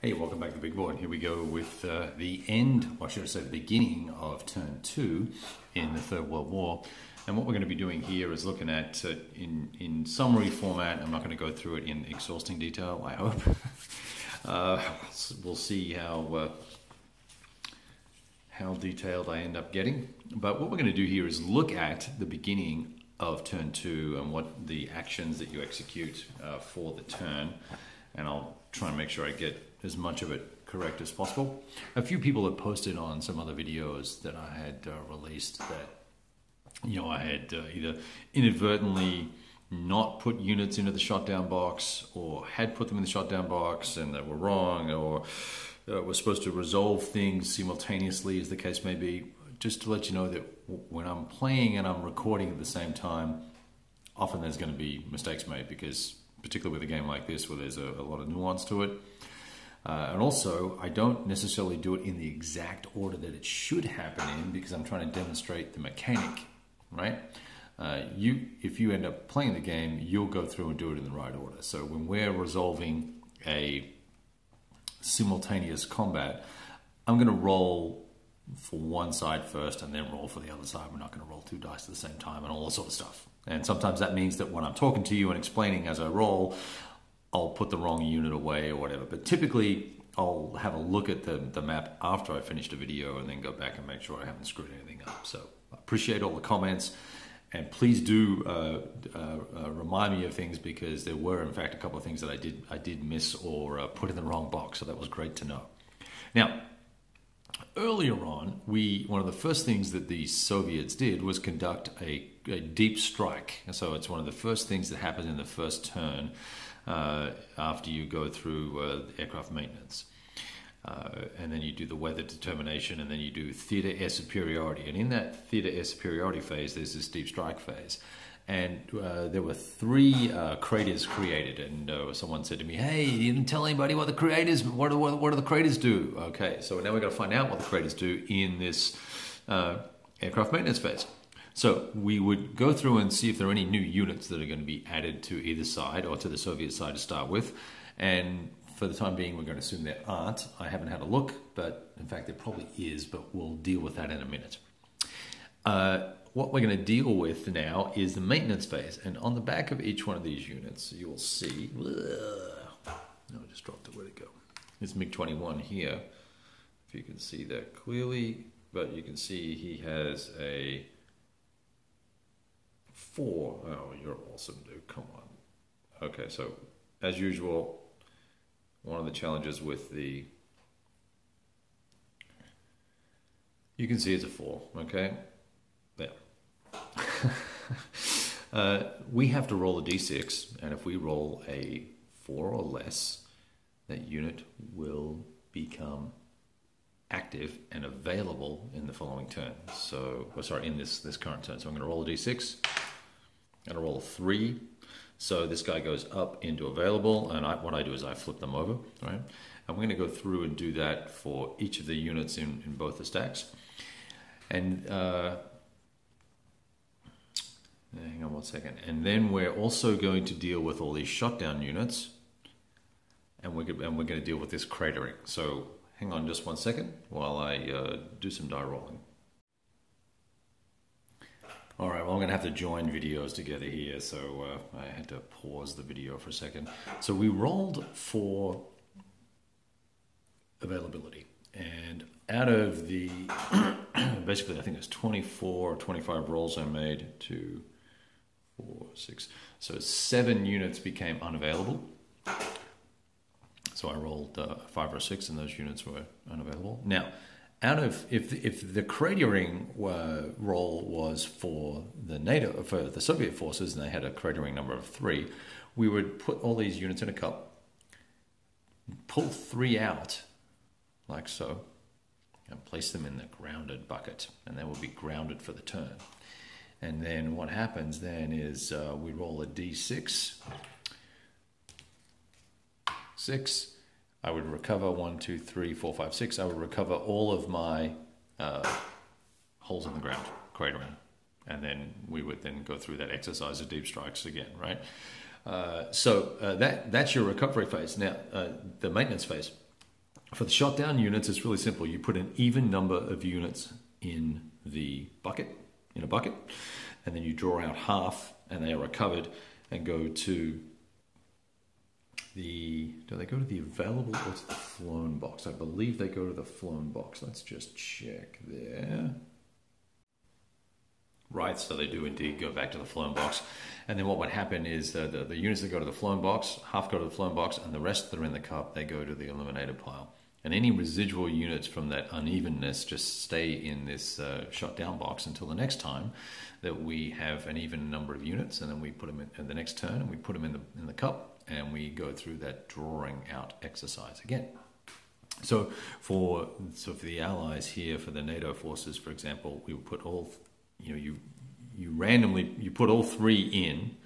Hey, welcome back to Big Board. Here we go with the end, or should I say the beginning of turn 2 in the Third World War. And what we're going to be doing here is looking at, in summary format, I'm not going to go through it in exhausting detail, I hope. We'll see how detailed I end up getting. But what we're going to do here is look at the beginning of turn 2 and what the actions that you execute for the turn. And I'll try and make sure I get as much of it correct as possible. A few people have posted on some other videos that I had released that, I had either inadvertently not put units into the shotdown box, or had put them in the shotdown box and they were wrong, or were supposed to resolve things simultaneously, as the case may be. Just to let you know that when I'm playing and I'm recording at the same time, often there's going to be mistakes made, because particularly with a game like this where there's a lot of nuance to it. And also, I don't necessarily do it in the exact order that it should happen in, because I'm trying to demonstrate the mechanic, right? If you end up playing the game, you'll go through and do it in the right order. So when we're resolving a simultaneous combat, I'm going to roll for one side first and then roll for the other side. We're not going to roll 2 dice at the same time and all that sort of stuff. And sometimes that means that when I'm talking to you and explaining as I roll, I'll put the wrong unit away or whatever. But typically, I'll have a look at the map after I finished a video and then go back and make sure I haven't screwed anything up. So I appreciate all the comments. And please do remind me of things, because there were, in fact, a couple of things that I did miss or put in the wrong box. So that was great to know. Now, earlier on, one of the first things that the Soviets did was conduct a deep strike. And so it's one of the first things that happens in the first turn after you go through aircraft maintenance. And then you do the weather determination, and then you do theater air superiority. And in that theater air superiority phase, there's this deep strike phase. And there were 3 craters created, and someone said to me, "Hey, you didn't tell anybody what the craters. What do the craters do?" Okay, so now we've got to find out what the craters do in this aircraft maintenance phase. So we would go through and see if there are any new units that are going to be added to either side, or to the Soviet side to start with. And for the time being, we're going to assume there aren't. I haven't had a look, but in fact there probably is, but we'll deal with that in a minute. What we're going to deal with now is the maintenance phase. And on the back of each one of these units, you'll see... I just dropped it. Where'd it go? It's MiG-21 here, if you can see that clearly. But you can see he has a 4. Oh, you're awesome, dude. Come on. Okay, so as usual, one of the challenges with the... You can see it's a 4, okay? There. We have to roll a d6, and if we roll a 4 or less, that unit will become active and available in the following turn. So, in this current turn. So I'm going to roll a d6. I'm going to roll a 3. So this guy goes up into available, and what I do is I flip them over, right? I'm going to go through and do that for each of the units in both the stacks. And hang on one second. And then we're also going to deal with all these shutdown units, and we're going to deal with this cratering. So hang on just one second while I do some die rolling. All right, well, I'm going to have to join videos together here, so I had to pause the video for a second. So we rolled for availability, and out of the, basically I think there's 24 or 25 rolls I made, 2, 4, 6, so 7 units became unavailable. So I rolled 5 or 6, and those units were unavailable. Now, out of if the cratering roll was for the Soviet forces, and they had a cratering number of 3, we would put all these units in a cup, pull 3 out, like so, and place them in the grounded bucket, and they will be grounded for the turn. And then what happens then is we roll a d6, 6. I would recover 1, 2, 3, 4, 5, 6. I would recover all of my holes in the ground, cratering, and then we would then go through that exercise of deep strikes again, right? So that's your recovery phase. Now, the maintenance phase. For the shot down units, it's really simple. You put an even number of units in a bucket, and then you draw out half, and they are recovered and go to do they go to the available or to the flown box? I believe they go to the flown box. Let's just check there. Right, so they do indeed go back to the flown box. And then what would happen is the units that go to the flown box, half go to the flown box, and the rest that are in the cup, they go to the eliminated pile. And any residual units from that unevenness just stay in this shot down box until the next time that we have an even number of units, and then we put them in the next turn, and we put them in the cup, and we go through that drawing out exercise again. So for the Allies here, for the NATO forces, for example, we would put all, you randomly put all three in,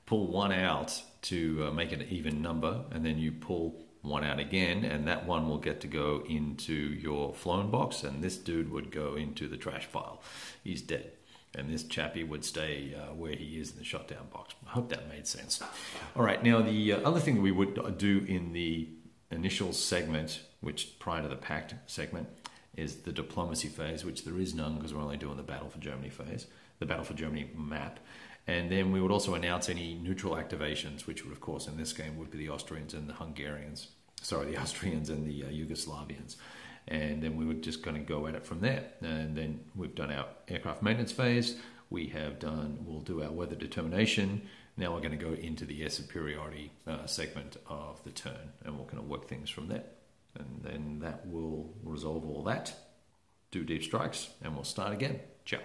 pull one out to make it an even number, and then you pull one out again, and that one will get to go into your flown box, and this dude would go into the trash pile. He's dead. And this chappie would stay where he is in the shot down box. I hope that made sense. All right, now the other thing that we would do in the initial segment, which prior to the pact segment, is the diplomacy phase, which there is none because we're only doing the Battle for Germany phase, the Battle for Germany map. And then we would also announce any neutral activations, which would, of course, in this game would be the Austrians and the Hungarians. Sorry, the Austrians and the Yugoslavians. And then we were just going to go at it from there. And then we've done our aircraft maintenance phase. We'll do our weather determination. Now we're going to go into the air superiority segment of the turn, and we're going to work things from there. And then that will resolve all that. Do deep strikes, and we'll start again. Ciao.